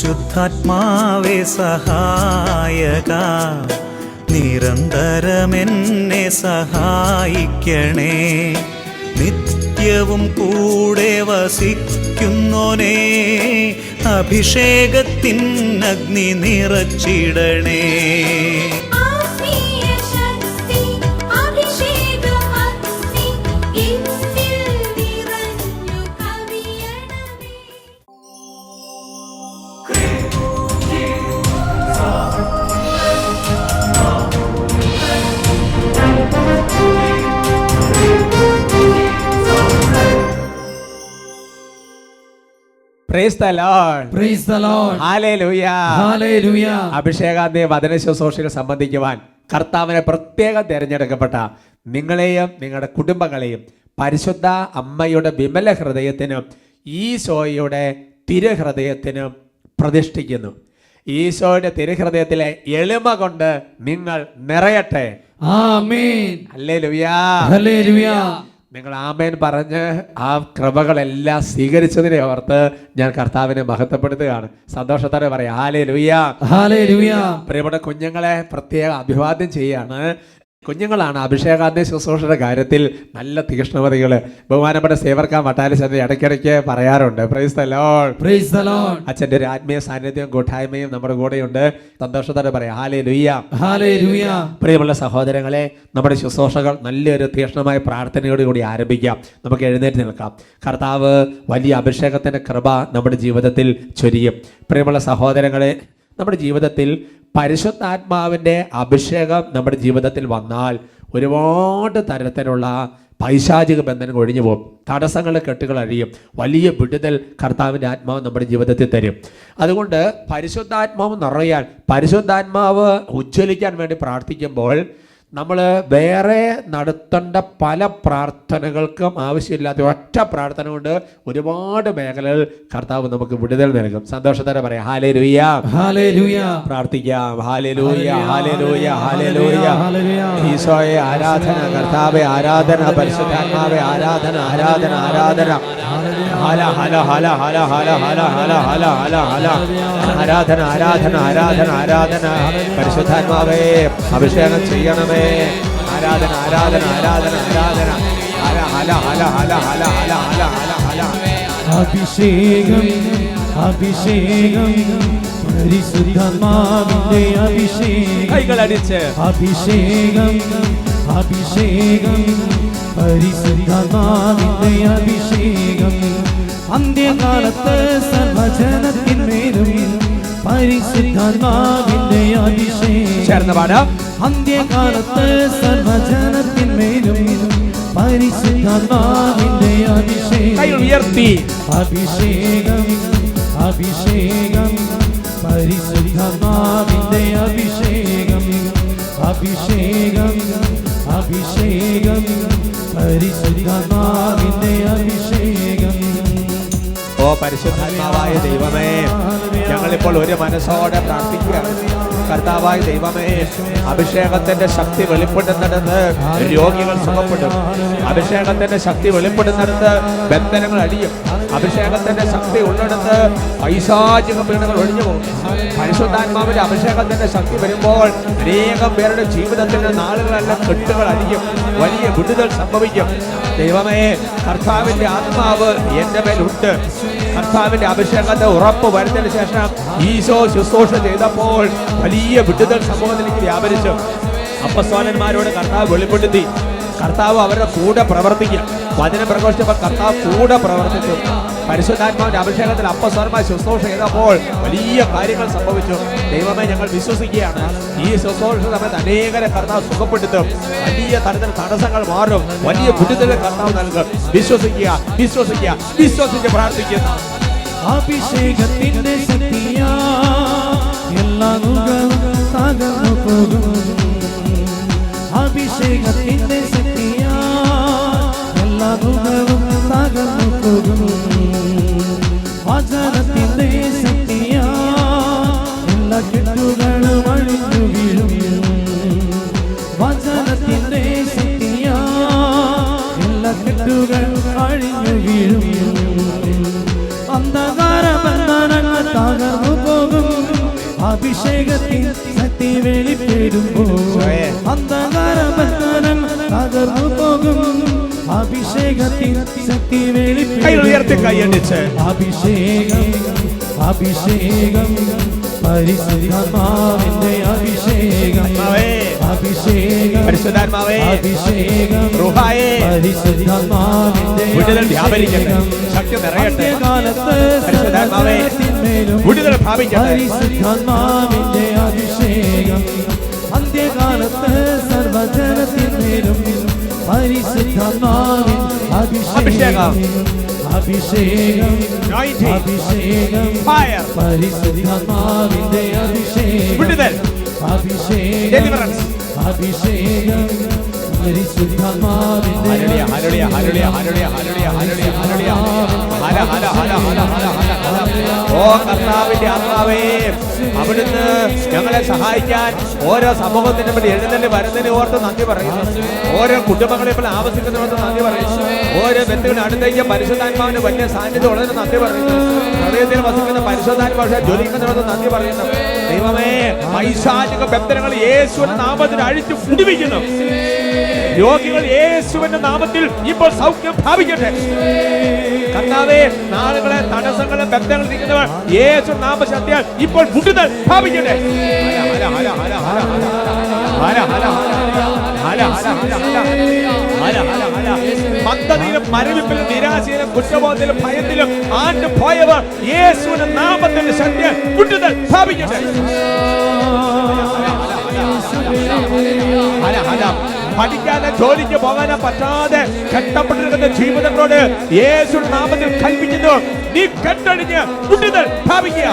പരിശുദ്ധാത്മാവേ സഹായക, നിരന്തരമെന്നെ സഹായിക്കണേ. നിത്യവും കൂടെ വസിക്കുന്നോനേ, അഭിഷേകത്തിൻ അഗ്നി നിറച്ചിടണേ. Praise the Lord. Praise the Lord. Hallelujah. Hallelujah. അഭിഷേകാന്തിയെ വചന ശുശ്രൂഷകൾ സംബന്ധിക്കുവാൻ കർത്താവിനെ പ്രത്യേകം തിരഞ്ഞെടുക്കപ്പെട്ട നിങ്ങളെയും നിങ്ങളുടെ കുടുംബങ്ങളെയും പരിശുദ്ധ അമ്മയുടെ വിമല ഹൃദയത്തിനും ഈശോയുടെ തിരുഹൃദയത്തിനും പ്രതിഷ്ഠിക്കുന്നു. ഈശോയുടെ തിരുഹൃദയത്തിലെ എളിമ കൊണ്ട് നിങ്ങൾ നിറയട്ടെ. ആമേൻ. ഹല്ലേലൂയ. ഹല്ലേലൂയ. നിങ്ങൾ ആമേൻ പറഞ്ഞ് ആ കൃപകളെല്ലാം സ്വീകരിച്ചതിനെ ഓർത്ത് ഞാൻ കർത്താവിനെ മഹത്വപ്പെടുത്തുകയാണ്. സന്തോഷത്തോടെ പറയാം ഹല്ലേലൂയ. ഹല്ലേലൂയ. പ്രിയപ്പെട്ട കുഞ്ഞുങ്ങളെ പ്രത്യേക അഭിവാദ്യം ചെയ്യാണ്. കുഞ്ഞുങ്ങളാണ് അഭിഷേകാന്തി ശുശ്രൂഷയുടെ കാര്യത്തിൽ നല്ല തീക്ഷ്ണമതികൾ. ബഹുമാനപ്പെട്ട സേവർക്കാൻ വട്ടാലിച്ചന്റെ ഇടയ്ക്കിടയ്ക്ക് പറയാറുണ്ട്. Price the Lord. Praise the Lord. അച്ഛൻ്റെ ഒരു ആത്മീയ സാന്നിധ്യവും കൂട്ടായ്മയും നമ്മുടെ കൂടെയുണ്ട്. സന്തോഷത്തോടെ പറയാം ഹല്ലേലൂയ. ഹല്ലേലൂയ. പ്രിയമുള്ള സഹോദരങ്ങളെ, നമ്മുടെ ശുശ്രൂഷകൾ നല്ലൊരു തീക്ഷ്ണമായ പ്രാർത്ഥനയോടുകൂടി ആരംഭിക്കാം. നമുക്ക് എഴുന്നേറ്റ് നിൽക്കാം. കർത്താവ് വലിയ അഭിഷേകത്തിൻ്റെ കൃപ നമ്മുടെ ജീവിതത്തിൽ ചൊരിയും. പ്രിയമുള്ള സഹോദരങ്ങളെ, നമ്മുടെ ജീവിതത്തിൽ പരിശുദ്ധാത്മാവിൻ്റെ അഭിഷേകം നമ്മുടെ ജീവിതത്തിൽ വന്നാൽ ഒരുപാട് തരത്തിലുള്ള പൈശാചിക ബന്ധനം ഒഴിഞ്ഞു പോകും. തടസ്സങ്ങൾ കെട്ടുകൾ അഴിയും. വലിയ വിടുതൽ കർത്താവിൻ്റെ ആത്മാവ് നമ്മുടെ ജീവിതത്തിൽ തരും. അതുകൊണ്ട് പരിശുദ്ധാത്മാവ് നിറയാൻ, പരിശുദ്ധാത്മാവ് ഉജ്ജ്വലിക്കാൻ വേണ്ടി പ്രാർത്ഥിക്കുമ്പോൾ നമ്മൾ വേറെ നടത്തേണ്ട പല പ്രാർത്ഥനകൾക്കും ആവശ്യമില്ലാത്ത ഒറ്റ പ്രാർത്ഥന കൊണ്ട് ഒരുപാട് മേഖലകൾ കർത്താവ് നമുക്ക് വിടുതൽ നൽകും. സന്തോഷത്തോടെ പറയാം ഹല്ലേലൂയ. ഹല്ലേലൂയ. പ്രാർത്ഥിക്കാം. ഹല്ലേലൂയ. ഹല്ലേലൂയ. ഹല്ലേലൂയ. ഈശോയെ ആരാധന, കർത്താവേ ആരാധന, പരിശുദ്ധാത്മാവേ ആരാധന, ആരാധന, ആരാധന. ഹല ഹല ഹല ഹല ഹല ഹല ഹല ഹല ഹല ഹല ആരാധന, ആരാധന, ആരാധന, ആരാധന. പരിശുദ്ധാത്മാവേ അഭിഷേകം ചെയ്യണമേ. ആരാധന, ആരാധന, ആരാധന, ആരാധന. ഹല ഹല ഹല ഹല ഹല ഹല ഹല ഹല ഹല. അഭിഷേകം, അഭിഷേകം, പരിശുദ്ധാത്മാവിന്റെ അഭിഷേകം. കൈകളടിച്ച് അഭിഷേകം, അഭിഷേകം, പരിശുദ്ധാത്മാവിന്റെ അഭിഷേകം. അന്ത്യകാലത്ത് സർവജനത്തിന്മേലും പരിശുദ്ധാത്മാവിന്റെ അഭിഷേകം. ചേർന്ന് പാടാം. അന്ത്യകാലത്ത് സർവജനത്തിന്മേലും പരിശുദ്ധാത്മാവിന്റെ അഭിഷേകം. കൈ ഉയർത്തി. അഭിഷേകം, അഭിഷേകം, പരിശുദ്ധാത്മാവിന്റെ അഭിഷേകം. അഭിഷേകം, അഭിഷേകം, പരിശുദ്ധാത്മാവിന്റെ അഭിഷേകം. ഓ പരിശുദ്ധാത്മാവായ ദൈവമേ, ഞങ്ങളിപ്പോൾ ഒരു മനസ്സോടെ പ്രാർത്ഥിക്കുകയാണ്. കർത്താവായ ദൈവമേ, അഭിഷേകത്തിന്റെ ശക്തി വെളിപ്പെടുന്നിടത്ത് രോഗികൾ സുഖപ്പെടും. അഭിഷേകത്തിന്റെ ശക്തി വെളിപ്പെടുന്നിടത്ത് ബന്ധനങ്ങൾ അടിയും. അഭിഷേകത്തിന്റെ ശക്തി ഉള്ളിടത്ത് പൈശാചിക പീഡകൾ ഒഴിഞ്ഞു പോകും. പരിശുദ്ധാത്മാവിന്റെ അഭിഷേകത്തിന്റെ ശക്തി വരുമ്പോൾ അനേകം പേരുടെ ജീവിതത്തിന്റെ നാളുകളെല്ലാം കെട്ടുകൾ അടിയും. വലിയ വിടുതൽ സംഭവിക്കും. ദൈവമേ, കർത്താവിന്റെ ആത്മാവ് എന്റെ മേലുണ്ട്. കർത്താവിന്റെ അഭിഷേകത്തെ ഉറപ്പ് വരുന്നതിന് ശേഷം ഈശോ ശുശ്രൂഷ ചെയ്തപ്പോൾ വലിയ വിടുതൽ സമൂഹത്തിലേക്ക് വ്യാപരിച്ചു. അപ്പസ്തോലന്മാരോട് കർത്താവ് വെളിപ്പെടുത്തി. കർത്താവ് അവരുടെ കൂടെ പ്രവർത്തിക്കും. വചനം പ്രഘോഷിച്ചപ്പോൾ കർത്താവ് കൂടെ പ്രവർത്തിച്ചു. പരിശുദ്ധാത്മാവിന്റെ അഭിഷേകത്തിൽ അപ്പസ്തോലന്മാർ ശുശ്രൂഷ ചെയ്തപ്പോൾ വലിയ കാര്യങ്ങൾ സംഭവിച്ചു. ദൈവമേ, ഞങ്ങൾ വിശ്വസിക്കുകയാണ് ഈ ശുശ്രൂഷ സമയത്ത് അനേകരെ കർത്താവ് സുഖപ്പെടുത്തും. വലിയ തരത്തിൽ തടസ്സങ്ങൾ മാറും. വലിയ വിടുതൽ കർത്താവ് നൽകും. വിശ്വസിക്കുക, വിശ്വസിക്കുക, വിശ്വസിച്ച് പ്രാർത്ഥിക്കുന്നു. അഭിഷേകത്തിന്റെ ശക്തിയാ എല്ലാ നുകവും തകർന്നു പോകും. അഭിഷേകത്തിന്റെ ശക്തിയാ എല്ലാ നുകവും തകർന്നു പോകും. വചനത്തിന്റെ ശക്തിയാ എല്ലാ കെട്ടുകളും അഴിഞ്ഞു വീഴും. വചനത്തിന്റെ ശക്തിയാ എല്ലാ കെട്ടുകളും അഴിഞ്ഞു വീഴും. അന്ധകാര ബന്ധനങ്ങൾ തകർന്നു പോകും. അഭിഷേകത്തിൻ ശക്തി വെളിപ്പെടുമ്പോൾ അന്ധകാരബന്ധനം തകർന്നു പോകും. അഭിഷേകത്തിൻ ശക്തി കൈയടിച്ച് അഭിഷേകം അഭിഷേകം പരിശുദ്ധാത്മാവിന്റെ അഭിഷേകം അഭിഷേകം പരിശുദ്ധാത്മാവേ അഭിഷേകം പരിശുദ്ധാത്മാവിന്റെ വിടുതൽ വ്യാപരിക്കട്ടെ, ശക്തി നിറയട്ടെ. കാലത്ത് പരിശുദ്ധാത്മാവേ വിടുതൽ പ്രാപിക്കട്ടെ. പരിശുദ്ധാത്മാവിന്റെ അഭിഷേകം അന്ത്യകാലത്ത് സർവജനത്തിന്മേലും പരിശുദ്ധാത്മാവിൻ അഭിഷേകം അഭിഷേകം അഭിഷേകം പരിശുദ്ധാത്മാവിന്റെ അഭിഷേകം വിടുതൽ അഭിഷേകം അഭിഷേകം പരിശുദ്ധാത്മാവിന്റെ ഓ കർത്താവിന്റെ ആത്മാവേ, അവിടുന്ന് ഞങ്ങളെ സഹായിക്കാൻ ഓരോ സമൂഹത്തിന് വേണ്ടി എഴുന്നള്ളി വരുന്നതിന് ഓർത്ത് നന്ദി പറയുന്നു. ഓരോ കുടുംബങ്ങളെ ഇപ്പോൾ ആവശ്യിക്കുന്നതിനോർത്ത് നന്ദി പറയുന്നു. ഓരോ വ്യക്തികളുടെ അടുത്തേക്ക് പരിശുദ്ധാത്മാവിന് വലിയ സാന്നിധ്യം ഉള്ളതിന് നന്ദി പറയുന്നു. ഹൃദയത്തിൽ വസിക്കുന്ന പരിശുദ്ധാത്മാവ് ജ്വലിക്കുന്നതിനോർത്ത് നന്ദി പറയുന്നു. ദൈവമേ, പൈശാചിക ബന്ധനങ്ങൾ യേശുവിന്റെ നാമത്തിൽ അഴിച്ചു വിടുവിക്കുന്നു. രോഗികൾ യേശുവിന്റെ നാമത്തിൽ ഇപ്പോൾ സൗഖ്യം പ്രാപിക്കട്ടെ. കർത്താവേ, നാളുകളെ തടസ്സങ്ങളെ ബന്ധങ്ങൾ ഇരിക്കുന്നവർ യേശു നാമശക്തിയാൽ ഇപ്പോൾ വിടുതൽ പ്രാപിക്കട്ടെ. മന്ദതയിലും മരവിപ്പിലും നിരാശയിലും കുറ്റബോധത്തിലും ഭയത്തിലും ആണ്ട് പോയവർ യേശുവിന്റെ നാമത്തിന്റെ ശക്തിയാൽ വിടുതൽ പ്രാപിക്കട്ടെ. പഠിക്കാതെ ജോലിക്ക് പോകാനോ പറ്റാതെ കഷ്ടപ്പെട്ടിരിക്കുന്ന ജീവിതങ്ങളോട് യേശുവിന്റെ നാമത്തിൽ കൽപ്പിക്കുന്നു, നീ കെട്ടഴിഞ്ഞ് വിടുതൽ പ്രാപിക്കുക.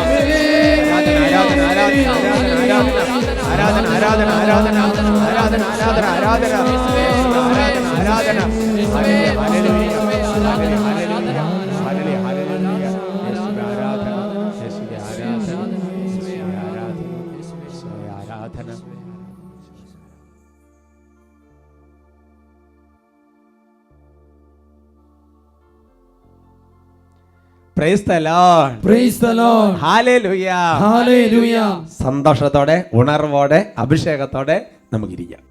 Praise the Lord. Praise the Lord. Hallelujah. Hallelujah. സന്തോഷത്തോടെ ഉണർവോടെ അഭിഷേകത്തോടെ നമുക്കിരിക്കാം.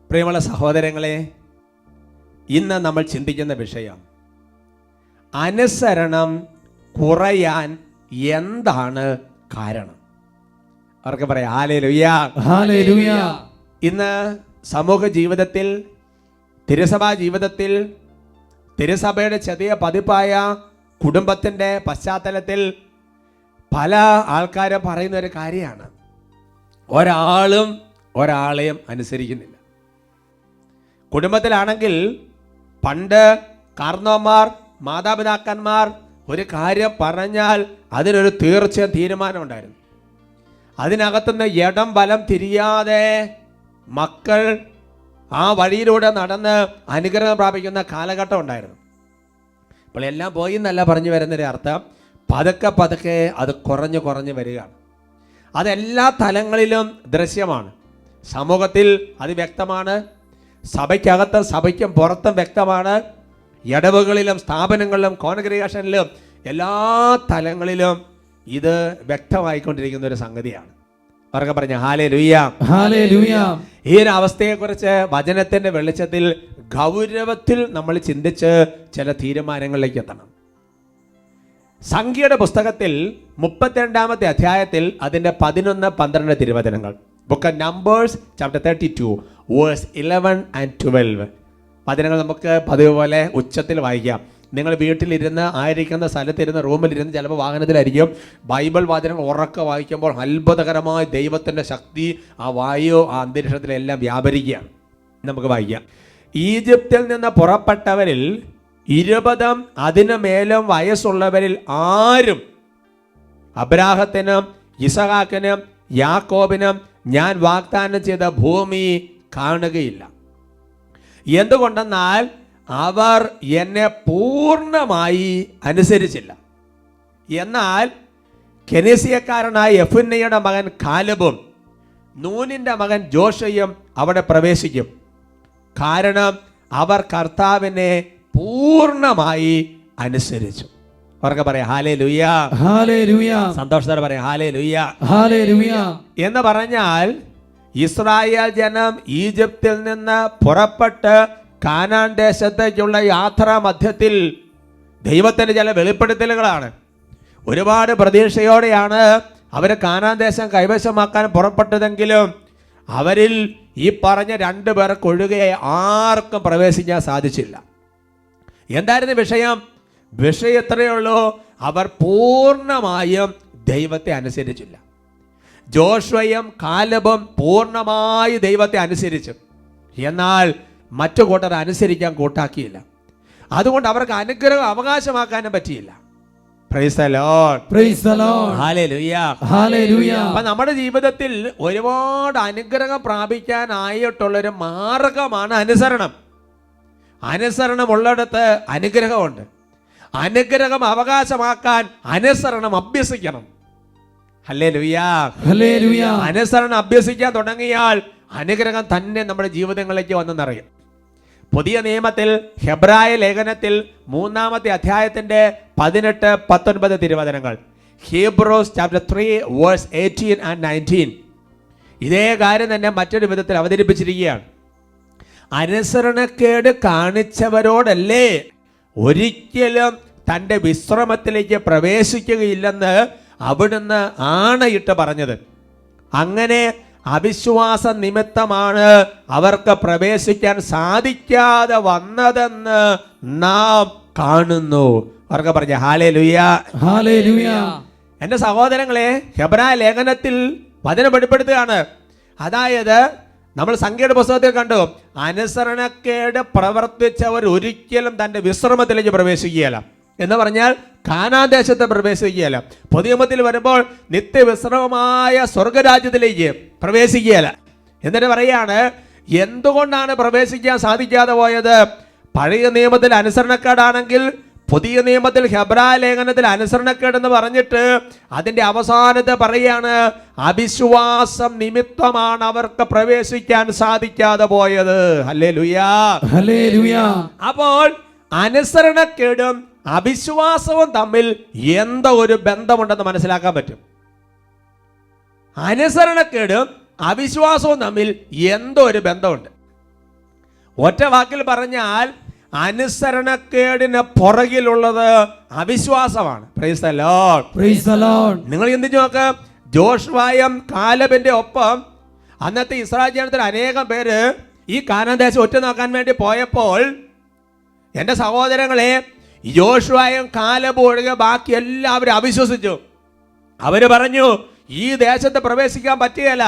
പ്രിയമുള്ള സഹോദരങ്ങളെ, ഇന്ന് നമ്മൾ ചിന്തിക്കുന്ന വിഷയം അനുസരണം കുറയാൻ എന്താണ് കാരണം? അവർക്ക് പറയാം ഹല്ലേലൂയ. ഹല്ലേലൂയ. ഇന്ന് സമൂഹ ജീവിതത്തിൽ, തിരുസഭാ ജീവിതത്തിൽ, തിരുസഭയുടെ ചെറിയ പതിപ്പായ കുടുംബത്തിൻ്റെ പശ്ചാത്തലത്തിൽ പല ആൾക്കാരും പറയുന്ന ഒരു കാര്യമാണ്, ഒരാളും ഒരാളെയും അനുസരിക്കുന്നില്ല. കുടുംബത്തിലാണെങ്കിൽ പണ്ട് കാർന്നോന്മാർ, മാതാപിതാക്കന്മാർ ഒരു കാര്യം പറഞ്ഞാൽ അതിനൊരു തീർച്ചയായും തീരുമാനം ഉണ്ടായിരുന്നു. അതിനകത്തുനിന്ന് ഇടം വലം തിരിയാതെ മക്കൾ ആ വഴിയിലൂടെ നടന്ന് അനുഗ്രഹം പ്രാപിക്കുന്ന കാലഘട്ടം ഉണ്ടായിരുന്നു. അപ്പോൾ എല്ലാം പോയി എന്നല്ല പറഞ്ഞു വരുന്നൊരു അർത്ഥം, പതുക്കെ പതുക്കെ അത് കുറഞ്ഞു കുറഞ്ഞു വരികയാണ്. അതെല്ലാ തലങ്ങളിലും ദൃശ്യമാണ്. സമൂഹത്തിൽ അത് വ്യക്തമാണ്, സഭയ്ക്കകത്തും സഭയ്ക്കും പുറത്തും വ്യക്തമാണ്, ഇടവുകളിലും സ്ഥാപനങ്ങളിലും കോൺഗ്രിഗേഷനിലും എല്ലാ തലങ്ങളിലും ഇത് വ്യക്തമായിക്കൊണ്ടിരിക്കുന്ന ഒരു സംഗതിയാണ്. അവർക്ക് പറഞ്ഞ ഹല്ലേലൂയ. ഹല്ലേലൂയ. ഈ ഒരു അവസ്ഥയെക്കുറിച്ച് വചനത്തിന്റെ വെളിച്ചത്തിൽ ഗൗരവത്തിൽ നമ്മൾ ചിന്തിച്ച് ചില തീരുമാനങ്ങളിലേക്ക് എത്തണം. സംഖ്യയുടെ പുസ്തകത്തിൽ 32-ാമത്തെ അധ്യായത്തിൽ അതിന്റെ 11-12 തിരുവചനങ്ങൾ, book of numbers chapter 32 verse 11 and 12 വചനങ്ങൾ നമുക്ക് പതിവ് പോലെ ഉച്ചത്തിൽ വായിക്കാം. നിങ്ങൾ വീട്ടിലിരുന്ന് ആയിരിക്കുന്ന സ്ഥലത്തിരുന്ന് റൂമിലിരുന്ന് ചിലപ്പോൾ വാഹനത്തിലായിരിക്കും, ബൈബിൾ വചനങ്ങൾ ഉറക്കെ വായിക്കുമ്പോൾ അത്ഭുതകരമായ ദൈവത്തിൻ്റെ ശക്തി ആ വായു ആ അന്തരീക്ഷത്തിലെല്ലാം വ്യാപരിക്കുകയാണ്. നമുക്ക് വായിക്കാം. ഈജിപ്തിൽ നിന്ന് പുറപ്പെട്ടവരിൽ 20 അതിനു മേലും വയസ്സുള്ളവരിൽ ആരും അബ്രാഹത്തിനും ഇസഹാക്കിനും യാക്കോബിനും ഞാൻ വാഗ്ദാനം ചെയ്ത ഭൂമി കാണുകയില്ല. എന്തുകൊണ്ടെന്നാൽ അവർ എന്നെ പൂർണ്ണമായി അനുസരിച്ചില്ല. എന്നാൽ കെനേസിയക്കാരനായ യെഫുന്നയുടെ മകൻ കാലബും നൂനിൻ്റെ മകൻ ജോഷയും അവിടെ പ്രവേശിക്കും. കാരണം അവർ കർത്താവിനെ പൂർണ്ണമായി അനുസരിച്ചു. അവർക്ക് പറയാം ഹല്ലേലൂയ. ഹല്ലേലൂയ. സന്തോഷത്തോടെ പറയാം ഹല്ലേലൂയ. ഹല്ലേലൂയ. എന്ന് പറഞ്ഞാൽ ഇസ്രായേൽ ജനം ഈജിപ്തിൽ നിന്ന് പുറപ്പെട്ട് കാനാൻ ദേശത്തേക്കുള്ള യാത്രാ മധ്യത്തിൽ ദൈവത്തിൻ്റെ ചില വെളിപ്പെടുത്തലുകളാണ്. ഒരുപാട് പ്രതീക്ഷയോടെയാണ് അവർ കാനാൻ ദേശം കൈവശമാക്കാൻ പുറപ്പെട്ടതെങ്കിലും അവരിൽ ഈ പറഞ്ഞ 2 പേർക്കൊഴികെ ആർക്കും പ്രവേശിക്കാൻ സാധിച്ചില്ല. എന്തായിരുന്നു വിഷയം? വിഷയം എത്രയേ ഉള്ളൂ, അവർ പൂർണ്ണമായും ദൈവത്തെ അനുസരിച്ചില്ല. ജോഷുവയും കാലബും പൂർണ്ണമായി ദൈവത്തെ അനുസരിച്ചു, എന്നാൽ മറ്റു കൂട്ടർ അനുസരിക്കാൻ കൂട്ടാക്കിയില്ല. അതുകൊണ്ട് അവർക്ക് അനുഗ്രഹം അവകാശമാക്കാനും പറ്റിയില്ല. Price the Lord. Praise the Lord. Hallelujah. Hallelujah. അപ്പൊ നമ്മുടെ ജീവിതത്തിൽ ഒരുപാട് അനുഗ്രഹം പ്രാപിക്കാനായിട്ടുള്ളൊരു മാർഗമാണ് അനുസരണം. അനുസരണം ഉള്ളിടത്ത് അനുഗ്രഹമുണ്ട്. അനുഗ്രഹം അവകാശമാക്കാൻ അനുസരണം അഭ്യസിക്കണം. ഹല്ലേലൂയ. ഹല്ലേലൂയ. അനുസരണം അഭ്യസിക്കാൻ തുടങ്ങിയാൽ അനുഗ്രഹം തന്നെ നമ്മുടെ ജീവിതങ്ങളിലേക്ക് വന്നെന്നറിയും. പുതിയ നിയമത്തിൽ ഹെബ്രായ ലേഖനത്തിൽ 3-ാമത്തെ അധ്യായത്തിന്റെ 18-19 തിരുവചനങ്ങൾ, ഹീബ്രൂസ് ചാപ്റ്റർ 3 വേഴ്സ് 18 and 19, ഇതേ കാര്യം തന്നെ മറ്റൊരു വിധത്തിൽ അവതരിപ്പിച്ചിരിക്കുകയാണ്. അനുസരണക്കേട് കാണിച്ചവരോടല്ലേ ഒരിക്കലും തൻ്റെ വിശ്രമത്തിലേക്ക് പ്രവേശിക്കുകയില്ലെന്ന് അവിടുന്ന് ആണയിട്ട് പറഞ്ഞത്. അങ്ങനെ അവിശ്വാസ നിമിത്തമാണ് അവർക്ക് പ്രവേശിക്കാൻ സാധിക്കാതെ വന്നതെന്ന് നാം കാണുന്നു. അവർക്ക് പറഞ്ഞ ഹല്ലേലൂയ. ഹല്ലേലൂയ. എൻ്റെ സഹോദരങ്ങളെ, ഹെബ്രായ ലേഖനത്തിൽ വചനം വെളിപ്പെടുത്തുകയാണ്. അതായത് നമ്മൾ സംഖ്യയുടെ പുസ്തകത്തിൽ കണ്ടു, അനുസരണക്കേട് പ്രവർത്തിച്ചവർ ഒരിക്കലും തൻ്റെ വിശ്രമത്തിലേക്ക് പ്രവേശിക്കുകയില്ല എന്ന് പറഞ്ഞാൽ കാനാൻ ദേശത്ത് പ്രവേശിക്കുകയില്ല. പുതിയ നിയമത്തിൽ വരുമ്പോൾ നിത്യവിശ്രമമായ സ്വർഗരാജ്യത്തിലേക്ക് പ്രവേശിക്കുകയില്ല. എന്നിട്ട് പറയാണ്, എന്തുകൊണ്ടാണ് പ്രവേശിക്കാൻ സാധിക്കാതെ പോയത്? പഴയ നിയമത്തിൽ അനുസരണക്കേടാണെങ്കിൽ പുതിയ നിയമത്തിൽ ഹെബ്രായ ലേഖനത്തിൽ അനുസരണക്കേടെന്ന് പറഞ്ഞിട്ട് അതിൻ്റെ അവസാനത്തെ പറയാണ്, അവിശ്വാസം നിമിത്തമാണ് അവർക്ക് പ്രവേശിക്കാൻ സാധിക്കാതെ പോയത്. ഹല്ലേലൂയ. ഹല്ലേലൂയ. അപ്പോൾ അനുസരണക്കേടും അവിശ്വാസവും തമ്മിൽ എന്തോ ഒരു ബന്ധമുണ്ടെന്ന് മനസ്സിലാക്കാൻ പറ്റും. അനുസരണക്കേടും അവിശ്വാസവും തമ്മിൽ എന്തോ ഒരു ബന്ധമുണ്ട്. ഒറ്റ വാക്കിൽ പറഞ്ഞാൽ അനുസരണക്കേടിന് പുറകിലുള്ളത് അവിശ്വാസമാണ്. Praise the Lord. Praise the Lord. നിങ്ങൾ ചിന്തിച്ചു നോക്ക്, ജോഷുവയും കാലബിന്റെ ഒപ്പം അന്നത്തെ ഇസ്രായേൽ ജനത്തിൽ അനേകം പേര് ഈ കാനാൻ ദേശം ഒറ്റ നോക്കാൻ വേണ്ടി പോയപ്പോൾ, എൻ്റെ സഹോദരങ്ങളെ, യോശുവയും കാലബും ഒഴികെ ബാക്കി എല്ലാവരും അവിശ്വസിച്ചു. അവര് പറഞ്ഞു, ഈ ദേശത്ത് പ്രവേശിക്കാൻ പറ്റുകയില്ല,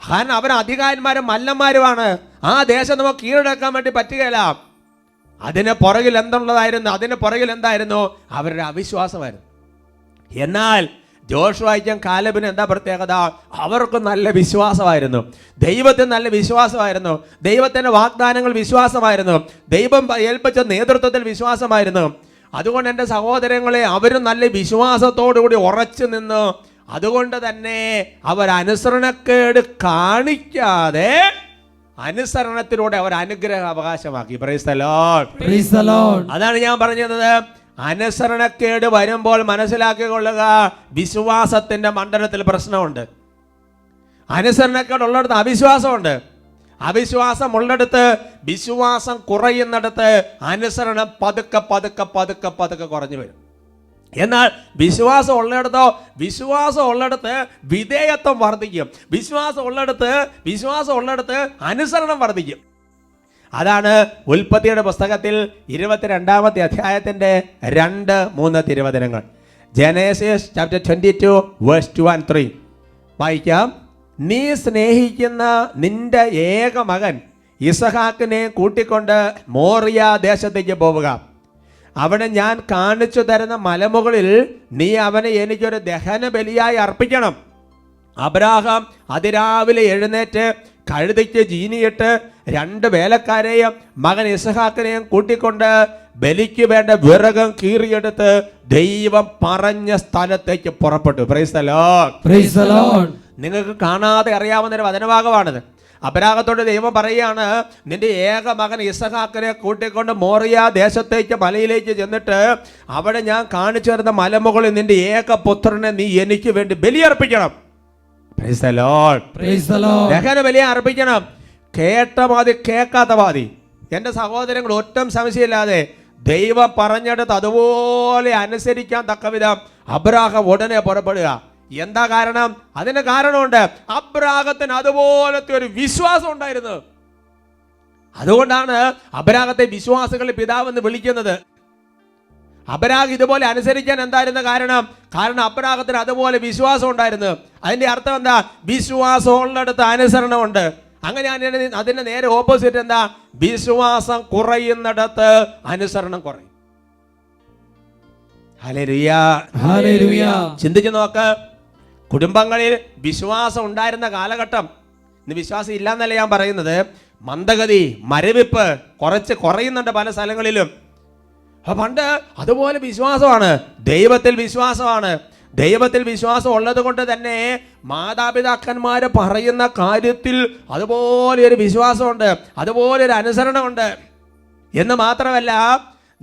കാരണം അവർ അധികാരന്മാരും മല്ലന്മാരുമാണ്, ആ ദേശം നമുക്ക് കീഴടക്കാൻ വേണ്ടി പറ്റുകയില്ല. അതിന് പുറകിൽ എന്തുള്ളതായിരുന്നു? അതിന് പുറകിൽ എന്തായിരുന്നു? അവരുടെ അവിശ്വാസമായിരുന്നു. എന്നാൽ ജോഷുവയ്ക്കും കാലബിനും എന്താ പ്രത്യേകത? അവർക്ക് നല്ല വിശ്വാസമായിരുന്നു, ദൈവത്തിന് നല്ല വിശ്വാസമായിരുന്നു, ദൈവത്തിൻ്റെ വാഗ്ദാനങ്ങൾ വിശ്വാസമായിരുന്നു, ദൈവം ഏൽപ്പിച്ച നേതൃത്വത്തിൽ വിശ്വാസമായിരുന്നു. അതുകൊണ്ട് എൻ്റെ സഹോദരങ്ങളെ, അവരും നല്ല വിശ്വാസത്തോടുകൂടി ഉറച്ചു നിന്നു. അതുകൊണ്ട് തന്നെ അവർ അനുസരണക്കേട് കാണിക്കാതെ അനുസരണത്തിലൂടെ അവർ അനുഗ്രഹം അവകാശമാക്കി. Praise the Lord. Praise the Lord. അതാണ് ഞാൻ പറഞ്ഞത്. അനുസരണക്കേട് വരുമ്പോൾ മനസ്സിലാക്കിക്കൊള്ളുക, വിശ്വാസത്തിന്റെ മണ്ഡലത്തിൽ പ്രശ്നമുണ്ട്. അനുസരണക്കേട് ഉള്ളിടത്ത് അവിശ്വാസമുണ്ട്. അവിശ്വാസം ഉള്ളിടത്ത്, വിശ്വാസം കുറയുന്നിടത്ത് അനുസരണം പതുക്കെ പതുക്കെ പതുക്കെ പതുക്കെ കുറഞ്ഞു വരും. എന്നാൽ വിശ്വാസം ഉള്ളിടത്ത് വിധേയത്വം വർദ്ധിക്കും. വിശ്വാസം ഉള്ളിടത്ത് അനുസരണം വർദ്ധിക്കും. അതാണ് ഉൽപ്പത്തിയുടെ പുസ്തകത്തിൽ 22-ാമത്തെ അധ്യായത്തിന്റെ 2-3 തിരുവചനങ്ങൾ. ജനേസിസ് ചാപ്റ്റർ 22 വേഴ്സ് 2 and 3 വായിക്കാം. നീ സ്നേഹിക്കുന്ന നിന്റെ ഏക മകൻ ഇസഹാക്കിനെ കൂട്ടിക്കൊണ്ട് മോറിയ ദേശത്തേക്ക് പോവുക. അവിടെ ഞാൻ കാണിച്ചു തരുന്ന മലമുകളിൽ നീ അവനെ എനിക്കൊരു ദഹന ബലിയായി അർപ്പിക്കണം. അബ്രാഹാം അതിരാവിലെ എഴുന്നേറ്റ് കഴുതയ്ക്ക് ജീനിയിട്ട് 2 വേലക്കാരെയും മകൻ ഇസഹാക്കിനെയും കൂട്ടിക്കൊണ്ട് ബലിക്ക് വേണ്ട വിറകം കീറിയെടുത്ത് ദൈവം പറഞ്ഞ സ്ഥലത്തേക്ക് പുറപ്പെട്ടു. Price the Lord. Praise the Lord. നിങ്ങൾക്ക് കാണാതെ അറിയാവുന്ന ഒരു വചനഭാഗമാണിത്. അബ്രാഹത്തോട് ദൈവം പറയുകയാണ്, നിന്റെ ഏക മകൻ ഇസഹാക്കിനെ കൂട്ടിക്കൊണ്ട് മോറിയ ദേശത്തേക്ക് മലയിലേക്ക് ചെന്നിട്ട് അവിടെ ഞാൻ കാണിച്ചു തരുന്ന മലമുകളിൽ നിന്റെ ഏക പുത്രനെ നീ എനിക്ക് വേണ്ടി ബലിയർപ്പിക്കണം. Praise the Lord. Praise the Lord. ദഹന ബലി അർപ്പിക്കണം. കേട്ട മതി കേൾക്കാത്ത മതി. എൻ്റെ സഹോദരങ്ങൾ, ഒട്ടും സംശയമില്ലാതെ ദൈവം പറഞ്ഞെടുത്ത് അതുപോലെ അനുസരിക്കാൻ തക്കവിധം അബ്രാഹാം ഉടനെ പുറപ്പെടുക. എന്താ കാരണം? അതിന് കാരണമുണ്ട്. അബ്രാഹത്തിന് അതുപോലത്തെ ഒരു വിശ്വാസം ഉണ്ടായിരുന്നു. അതുകൊണ്ടാണ് അബ്രാഹത്തെ വിശ്വാസികളുടെ പിതാവെന്ന് വിളിക്കുന്നത്. അബ്രാഹം ഇതുപോലെ അനുസരിക്കാൻ എന്തായിരുന്നു കാരണം? കാരണം അബ്രാഹത്തിന് അതുപോലെ വിശ്വാസം ഉണ്ടായിരുന്നു. അതിന്റെ അർത്ഥം എന്താ? വിശ്വാസം ഉള്ളിടത്ത് അനുസരണമുണ്ട്. അങ്ങനെ അതിന്റെ നേരെ ഓപ്പോസിറ്റ് എന്താ? വിശ്വാസം കുറയുന്നിടത്ത് അനുസരണം കുറയും. Hallelujah, hallelujah. ചിന്തിച്ചു നോക്ക്. കുടുംബങ്ങളിൽ വിശ്വാസം ഉണ്ടായിരുന്ന കാലഘട്ടം, ഇന്ന് വിശ്വാസം ഇല്ലാന്നല്ല ഞാൻ പറയുന്നത്. മന്ദഗതി, മരവിപ്പ് കുറയുന്നുണ്ട് പല സ്ഥലങ്ങളിലും. പണ്ട് അതുപോലെ വിശ്വാസമാണ്, ദൈവത്തിൽ വിശ്വാസമാണ്. ദൈവത്തിൽ വിശ്വാസം ഉള്ളത് കൊണ്ട് തന്നെ മാതാപിതാക്കന്മാര് പറയുന്ന കാര്യത്തിൽ അതുപോലെ ഒരു വിശ്വാസമുണ്ട്, അതുപോലെ ഒരു അനുസരണമുണ്ട്. എന്ന് മാത്രമല്ല,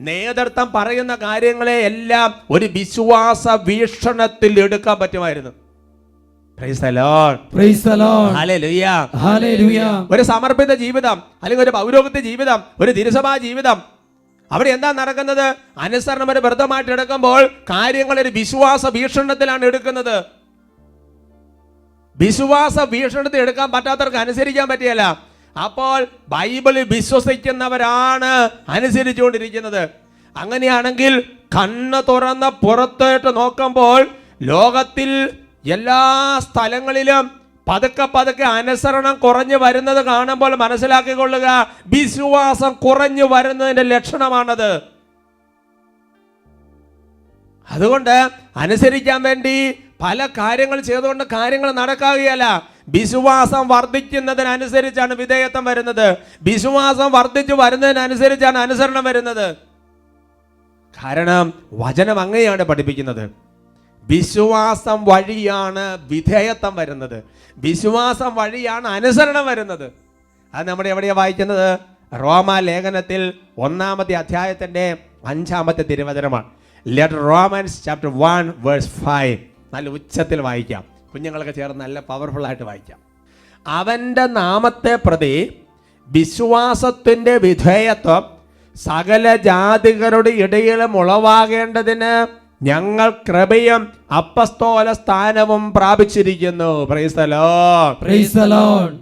നേതൃത്വം പറയുന്ന കാര്യങ്ങളെ എല്ലാം ഒരു വിശ്വാസ വീക്ഷണത്തിൽ എടുക്കാൻ പറ്റുമായിരുന്നു. Praise the Lord. Praise the Lord. Hallelujah. Hallelujah. ഒരു സമർപ്പിത ജീവിതം, അല്ലെങ്കിൽ ഒരു പൗരോഹിത്യ ജീവിതം, ഒരു തിരുസഭാ ജീവിതം, അവിടെ എന്താ നടക്കുന്നത്? അനുസരണം ഒരു വ്രതമായിട്ട് എടുക്കുമ്പോൾ കാര്യങ്ങൾ ഒരു വിശ്വാസ വീക്ഷണത്തിലാണ് എടുക്കുന്നത്. വിശ്വാസ വീക്ഷണത്തിൽ എടുക്കാൻ പറ്റാത്തവർക്ക് അനുസരിക്കാൻ പറ്റിയല്ല. അപ്പോൾ ബൈബിളിൽ വിശ്വസിക്കുന്നവരാണ് അനുസരിച്ചുകൊണ്ടിരിക്കുന്നത്. അങ്ങനെയാണെങ്കിൽ കണ്ണ് തുറന്ന് പുറത്തോട്ട് നോക്കുമ്പോൾ ലോകത്തിൽ എല്ലാ സ്ഥലങ്ങളിലും പതുക്കെ അനുസരണം കുറഞ്ഞു വരുന്നത് കാണുമ്പോൾ മനസ്സിലാക്കിക്കൊള്ളുക, വിശ്വാസം കുറഞ്ഞു വരുന്നതിന്റെ ലക്ഷണമാണത്. അതുകൊണ്ട് അനുസരിക്കാൻ വേണ്ടി പല കാര്യങ്ങൾ ചെയ്തുകൊണ്ട് കാര്യങ്ങൾ നടക്കുകയല്ല. വിശ്വാസം വർദ്ധിക്കുന്നതിനനുസരിച്ചാണ് വിധേയത്വം വരുന്നത്. വിശ്വാസം വർദ്ധിച്ചു വരുന്നതിനനുസരിച്ചാണ് അനുസരണം വരുന്നത്. കാരണം വചനം അങ്ങനെയാണ് പഠിപ്പിക്കുന്നത്. വിശ്വാസം വഴിയാണ് വിധേയത്വം വരുന്നത്, വിശ്വാസം വഴിയാണ് അനുസരണം വരുന്നത്. അത് നമ്മുടെ എവിടെയാണ് വായിക്കുന്നത്? റോമാ ലേഖനത്തിൽ 1-ാമത്തെ അധ്യായത്തിന്റെ 5-ാമത്തെ തിരുവചനമാണ്. ലെറ്റ് റോമൻസ് ചാപ്റ്റർ 1 വേഴ്സ് 5 നല്ല ഉച്ചത്തിൽ വായിക്കാം. കുഞ്ഞുങ്ങളൊക്കെ ചേർന്ന് നല്ല പവർഫുൾ ആയിട്ട് വായിക്കാം. അവന്റെ നാമത്തെ പ്രതി വിശ്വാസത്തിന്റെ വിധേയത്വം സകല ജാതികളുടെ ഇടയിലും ഉളവാകേണ്ടതിന് ഞങ്ങൾ കൃപയും അപ്പസ്തോല സ്ഥാനവും പ്രാപിച്ചിരിക്കുന്നു. Praise the Lord. Praise the Lord.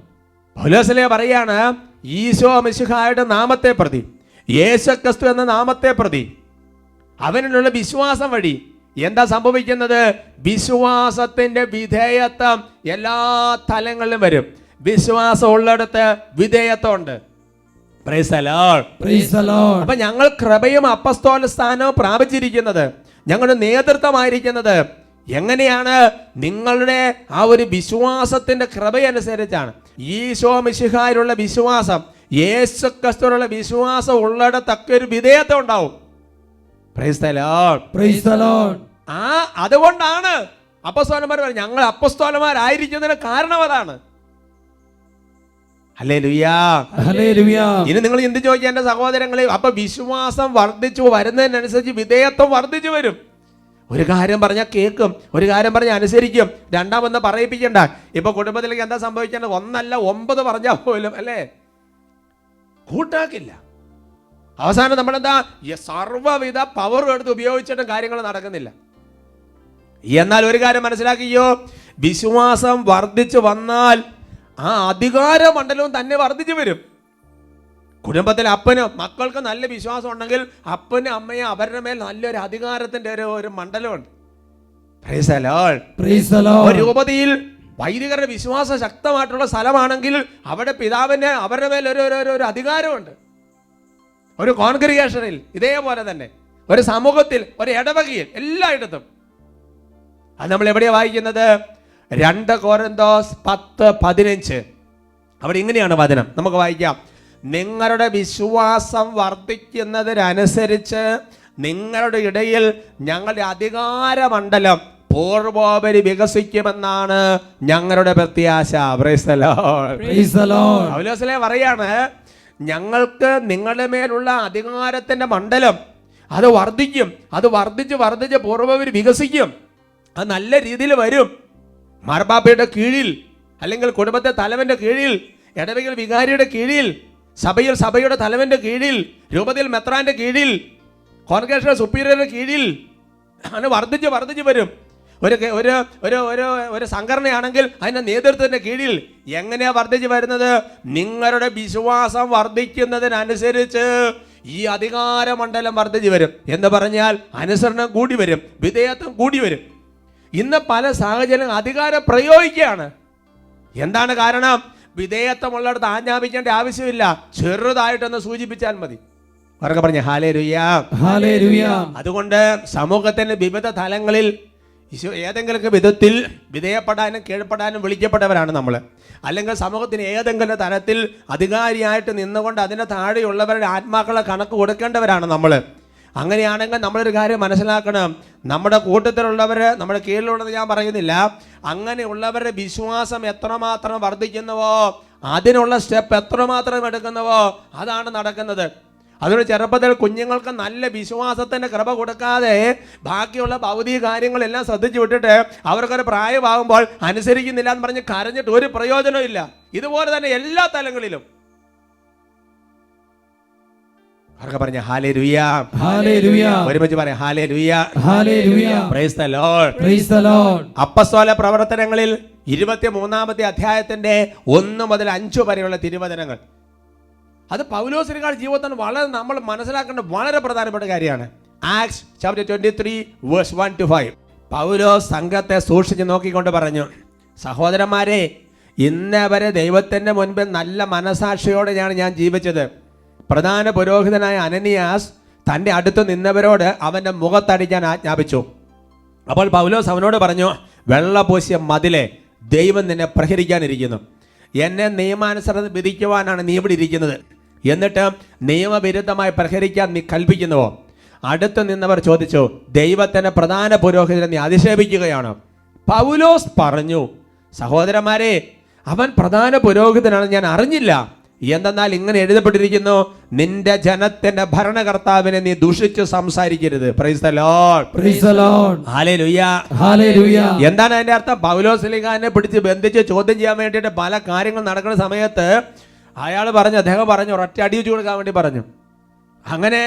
Paulose പറയാണ്, ഈശോ മിശിഹായുടെ നാമത്തെ പ്രതി, യേശുക്രിസ്തു എന്ന നാമത്തെ പ്രതി അവനിലുള്ള വിശ്വാസം വഴി എന്താ സംഭവിക്കുന്നത്? വിശ്വാസത്തിന്റെ വിധേയത്വം എല്ലാ തലങ്ങളിലും വരും. വിശ്വാസം ഉള്ളിടത്ത് വിധേയത്വം ഉണ്ട്. Price the Lord. Praise the Lord. അപ്പൊ ഞങ്ങൾ കൃപയും അപ്പസ്തോല സ്ഥാനവും പ്രാപിച്ചിരിക്കുന്നത്, ഞങ്ങളുടെ നേതൃത്വമായിരിക്കുന്നത് എങ്ങനെയാണ്? നിങ്ങളുടെ ആ ഒരു വിശ്വാസത്തിന്റെ കൃപയനുസരിച്ചാണ്. ഈശോ മിശിഹായിലുള്ള വിശ്വാസം, യേശുക്രിസ്തുവിലുള്ള വിശ്വാസം ഉള്ളിടത്തൊക്കെ ഒരു വിധേയത്വം ഉണ്ടാവും. Price the Lord. Praise the Lord. അതുകൊണ്ടാണ് അപ്പസ്തോലന്മാർ പറഞ്ഞത്, ഞങ്ങൾ അപ്പസ്തോലന്മാരായിരിക്കുന്നതിന് കാരണം അതാണ്. Hallelujah, hallelujah. ഇനി നിങ്ങൾ ചിന്തിച്ചു നോക്കിയാൽ എൻ്റെ സഹോദരങ്ങളെ, അപ്പൊ വിശ്വാസം വർദ്ധിച്ചു വരുന്നതിനനുസരിച്ച് വിധേയത്വം വർദ്ധിച്ചു വരും. ഒരു കാര്യം പറഞ്ഞാൽ കേൾക്കും, ഒരു കാര്യം പറഞ്ഞാൽ അനുസരിക്കും, രണ്ടാമൊന്ന് പറയിപ്പിക്കണ്ട. ഇപ്പൊ കുടുംബത്തിലേക്ക് എന്താ സംഭവിക്കേണ്ടത്? 1 അല്ല 9 പറഞ്ഞാൽ പോലും അല്ലേ കൂട്ടാക്കില്ല. അവസാനം നമ്മളെന്താ സർവ്വവിധ പവറും എടുത്ത് ഉപയോഗിച്ചിട്ടും കാര്യങ്ങൾ നടക്കുന്നില്ല. എന്നാൽ ഒരു കാര്യം മനസ്സിലാക്കിയോ, വിശ്വാസം വർദ്ധിച്ചു വന്നാൽ ആ അധികാര മണ്ഡലവും തന്നെ വർദ്ധിച്ചു വരും. കുടുംബത്തിൽ അപ്പനും മക്കൾക്ക് നല്ല വിശ്വാസം ഉണ്ടെങ്കിൽ അപ്പനും അമ്മയും അവരുടെ മേൽ നല്ലൊരു അധികാരത്തിന്റെ ഒരു മണ്ഡലമുണ്ട്. Praise the Lord. Praise the Lord. ഒരു രൂപതയിൽ വൈദികരുടെ വിശ്വാസം ശക്തമായിട്ടുള്ള സ്ഥലമാണെങ്കിൽ അവിടെ പിതാവിന് അവരുടെ മേൽ ഒരു അധികാരമുണ്ട്. ഒരു കോൺഗ്രിഗേഷനിൽ ഇതേപോലെ തന്നെ, ഒരു സമൂഹത്തിൽ, ഒരു ഇടവകയിൽ, എല്ലായിടത്തും. അത് നമ്മൾ എവിടെയാണ് വായിക്കുന്നത്? 2 കൊരിന്തോസ് 10:15. അവിടെ ഇങ്ങനെയാണ് വചനം, നമുക്ക് വായിക്കാം. നിങ്ങളുടെ വിശ്വാസം വർദ്ധിക്കുന്നതിനനുസരിച്ച് നിങ്ങളുടെ ഇടയിൽ ഞങ്ങളുടെ അധികാരമണ്ഡലം പൂർവോപരി വികസിക്കുമെന്നാണ് ഞങ്ങളുടെ പ്രത്യാശ. Praise the Lord. Praise the Lord. പൗലോസേ പറയാണ്, ഞങ്ങൾക്ക് നിങ്ങളുടെ മേലുള്ള അധികാരത്തിന്റെ മണ്ഡലം അത് വർദ്ധിക്കും. അത് വർദ്ധിച്ച് പൂർവോപരി വികസിക്കും. അത് നല്ല രീതിയിൽ വരും. മാർപ്പാപ്പയുടെ കീഴിൽ, അല്ലെങ്കിൽ കുടുംബത്തെ തലവന്റെ കീഴിൽ, ഇടവകയിൽ വികാരിയുടെ കീഴിൽ, സഭയിൽ സഭയുടെ തലവന്റെ കീഴിൽ, രൂപതയിൽ മെത്രാന്റെ കീഴിൽ, കോൺഗ്രേഷൻ സുപ്പീരിയറുടെ കീഴിൽ അങ്ങനെ വർദ്ധിച്ച് വരും. ഒരു സംഘടനയാണെങ്കിൽ അതിന്റെ നേതൃത്വത്തിന്റെ കീഴിൽ. എങ്ങനെയാ വർദ്ധിച്ചു വരുന്നത്? നിങ്ങളുടെ വിശ്വാസം വർദ്ധിക്കുന്നതിനനുസരിച്ച് ഈ അധികാരമണ്ഡലം വർദ്ധിച്ചു വരും. എന്ന് പറഞ്ഞാൽ അനുസരണം കൂടി വരും, വിധേയത്വം കൂടി വരും. ഇന്ന് പല സാഹചര്യം അധികാരം പ്രയോഗിക്കുകയാണ്. എന്താണ് കാരണം? വിധേയത്വമുള്ളിടത്ത് ആജ്ഞാപിക്കേണ്ട ആവശ്യമില്ല, ചെറുതായിട്ടൊന്ന് സൂചിപ്പിച്ചാൽ മതി. അവരൊക്കെ പറഞ്ഞ ഹല്ലേലൂയ, ഹല്ലേലൂയ. അതുകൊണ്ട് സമൂഹത്തിന്റെ വിവിധ തലങ്ങളിൽ ഏതെങ്കിലും വിധത്തിൽ വിധേയപ്പെടാനും കീഴ്പ്പെടാനും വിളിക്കപ്പെട്ടവരാണ് നമ്മൾ. അല്ലെങ്കിൽ സമൂഹത്തിന് ഏതെങ്കിലും തരത്തിൽ അധികാരിയായിട്ട് നിന്നുകൊണ്ട് അതിൻ്റെ താഴെയുള്ളവരുടെ ആത്മാക്കളെ കണക്ക് കൊടുക്കേണ്ടവരാണ് നമ്മൾ. അങ്ങനെയാണെങ്കിൽ നമ്മളൊരു കാര്യം മനസ്സിലാക്കണം, നമ്മുടെ കൂട്ടത്തിലുള്ളവർ, നമ്മുടെ കീഴിലുള്ളത് ഞാൻ പറയുന്നില്ല, അങ്ങനെയുള്ളവരുടെ വിശ്വാസം എത്രമാത്രം വർദ്ധിക്കുന്നുവോ, അതിനുള്ള സ്റ്റെപ്പ് എത്രമാത്രം എടുക്കുന്നുവോ, അതാണ് നടക്കുന്നത്. അതുകൊണ്ട് ചെറുപ്പത്തിൽ കുഞ്ഞുങ്ങൾക്ക് നല്ല വിശ്വാസത്തിൻ്റെ കൃപ കൊടുക്കാതെ ബാക്കിയുള്ള ഭൗതിക കാര്യങ്ങളെല്ലാം ശ്രദ്ധിച്ചു വിട്ടിട്ട് അവർക്കൊരു പ്രായമാകുമ്പോൾ അനുസരിക്കുന്നില്ല എന്ന് പറഞ്ഞ് കരഞ്ഞിട്ട് ഒരു പ്രയോജനവും ഇല്ല. ഇതുപോലെ തന്നെ എല്ലാ തലങ്ങളിലും. അവർക്ക് പറഞ്ഞ ഹല്ലേലൂയ, ഹല്ലേലൂയ. ഒരുമിച്ച് പറയാം hallelujah, hallelujah. Price the Lord, praise the Lord. അപ്പസ്തോല പ്രവർത്തനങ്ങളിൽ 23-ാമത്തെ അധ്യായത്തിന്റെ 1 മുതൽ 5 വരെയുള്ള തിരുവചനങ്ങൾ, അത് പൗലോസ്ലിഹായുടെ ജീവിതത്തിന് വളരെ നമ്മൾ മനസ്സിലാക്കേണ്ട വളരെ പ്രധാനപ്പെട്ട കാര്യമാണ്. Acts chapter 23 verse 1 to 5. Paulose സംഘത്തെ സൂക്ഷിച്ച് നോക്കിക്കൊണ്ട് പറഞ്ഞു, സഹോദരന്മാരെ, ഇന്നവരെ ദൈവത്തിൻ്റെ മുൻപിൽ നല്ല മനസാക്ഷിയോടെയാണ് ഞാൻ ജീവിച്ചത്. പ്രധാന പുരോഹിതനായ അനനിയാസ് തൻ്റെ അടുത്ത് നിന്നവരോട് അവൻ്റെ മുഖത്തടിക്കാൻ ആജ്ഞാപിച്ചു. അപ്പോൾ പൗലോസ് അവനോട് പറഞ്ഞു, വെള്ളപൂശിയ മതിലെ, ദൈവം നിന്നെ പ്രഹരിക്കാനിരിക്കുന്നു. എന്നെ നിയമാനുസരണം വിധിക്കുവാനാണ് നീ ഇവിടെ ഇരിക്കുന്നത്. എന്നിട്ട് നിയമവിരുദ്ധമായി പ്രഹരിക്കാൻ നീ കൽപ്പിക്കുന്നുവോ? അടുത്ത് നിന്നവർ ചോദിച്ചു, ദൈവത്തിൻ്റെ പ്രധാന പുരോഹിതനെ നീ അധിക്ഷേപിക്കുകയാണോ? പൗലോസ് പറഞ്ഞു, സഹോദരന്മാരെ, അവൻ പ്രധാന പുരോഹിതനാണ് ഞാൻ അറിഞ്ഞില്ല. എന്തെന്നാൽ ഇങ്ങനെ എഴുതപ്പെട്ടിരിക്കുന്നു, നിന്റെ ജനത്തിന്റെ ഭരണകർത്താവിനെ നീ ദുഷിച്ചു സംസാരിക്കരുത്. Price the Lord, praise the Lord. Hallelujah, hallelujah. എന്താണ് അതിന്റെ അർത്ഥം? പൗലോസ്ലിഹാനെ പിടിച്ച് ബന്ധിച്ച് ചോദ്യം ചെയ്യാൻ വേണ്ടിയിട്ട് പല കാര്യങ്ങൾ നടക്കുന്ന സമയത്ത് അദ്ദേഹം പറഞ്ഞു ഒരൊറ്റ അടി വെച്ച് കൊടുക്കാൻ വേണ്ടി പറഞ്ഞു. അങ്ങനെ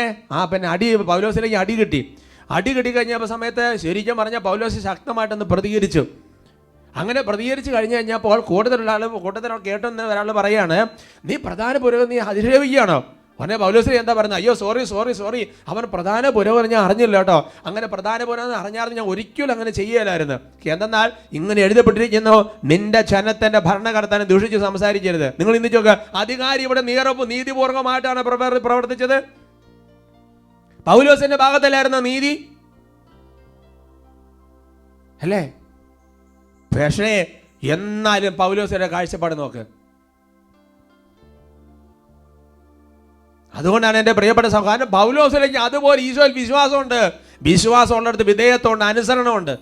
പിന്നെ പൗലോസിലേക്ക് അടി കിട്ടി കഴിഞ്ഞപ്പോൾ സമയത്ത് ശരിക്കും പറഞ്ഞ പൗലോസ് ശക്തമായിട്ടൊന്ന് പ്രതികരിച്ചു. അങ്ങനെ പ്രതികരിച്ച് കഴിഞ്ഞ് കഴിഞ്ഞപ്പോൾ കൂട്ടത്തിൽ കേട്ടെന്ന് ഒരാൾ പറയാണ്, നീ പ്രധാന പുരോഹിതൻ നീ അധിക്ഷേപിക്കുകയാണോ? ഉടനെ പൗലോസ് എന്താ പറയുന്നത്? അയ്യോ സോറി, അവൻ പ്രധാന പുരോഹിതൻ ഞാൻ അറിഞ്ഞില്ല കേട്ടോ. അങ്ങനെ പ്രധാന പുരോഹിതൻ അറിഞ്ഞായിരുന്നു ഞാൻ ഒരിക്കലും അങ്ങനെ ചെയ്യലായിരുന്നു. എന്തെന്നാൽ ഇങ്ങനെ എഴുതപ്പെട്ടിരിക്കുന്നു, നിന്റെ ജനത്തിന്റെ ഭരണകർത്താവിനെ ദൂഷിച്ച് സംസാരിക്കരുത്. നിങ്ങൾ ഇന്ന് ചോദിക്കുക, അധികാരി ഇവിടെ നീതിപൂർവമായിട്ടാണ് പ്രവർത്തിച്ചത്? പൗലോസിന്റെ ഭാഗത്തല്ലായിരുന്ന നീതി അല്ലേ? പക്ഷേ എന്നാലും പൗലോസിന്റെ കാഴ്ചപ്പാട് നോക്ക്. അതുകൊണ്ടാണ് എൻ്റെ പ്രിയപ്പെട്ട സഹോദരൻ, പൗലോസിലേക്ക് അതുപോലെ ഈശോയിൽ വിശ്വാസമുണ്ട്. വിശ്വാസം ഉള്ളിടത്ത് വിധേയത്വമുണ്ട്, അനുസരണമുണ്ട്.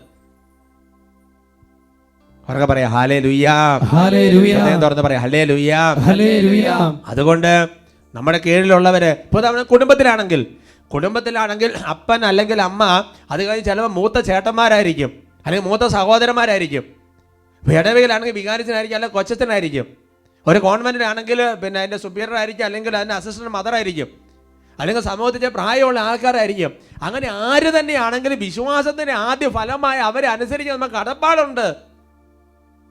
അവർക്ക് പറയാം ഹല്ലേലൂയ, ഹല്ലേലൂയ. തുറന്ന് പറയാം ഹല്ലേലൂയ, ഹല്ലേലൂയ. അതുകൊണ്ട് നമ്മുടെ കീഴിലുള്ളവര്, ഇപ്പോൾ കുടുംബത്തിലാണെങ്കിൽ അപ്പൻ അല്ലെങ്കിൽ അമ്മ, അത് കഴിഞ്ഞ് ചിലപ്പോൾ മൂത്ത ചേട്ടന്മാരായിരിക്കും, അല്ലെങ്കിൽ മൂത്ത സഹോദരന്മാരായിരിക്കും. ഇടവകയിലാണെങ്കിൽ വികാരിച്ചനായിരിക്കും, അല്ലെങ്കിൽ കൊച്ചച്ചനായിരിക്കും. ഒരു കോൺവെന്റിലാണെങ്കിൽ പിന്നെ അതിൻ്റെ സുപ്പീരിയർ ആയിരിക്കും, അല്ലെങ്കിൽ അതിൻ്റെ അസിസ്റ്റന്റ് മദർ ആയിരിക്കും, അല്ലെങ്കിൽ സമൂഹത്തിൻ്റെ പ്രായമുള്ള ആൾക്കാരായിരിക്കും. അങ്ങനെ ആര് തന്നെയാണെങ്കിലും വിശ്വാസത്തിൻ്റെ ആദ്യ ഫലമായി അവരെ അനുസരിച്ച് നമുക്ക് കടപ്പാടുണ്ട്.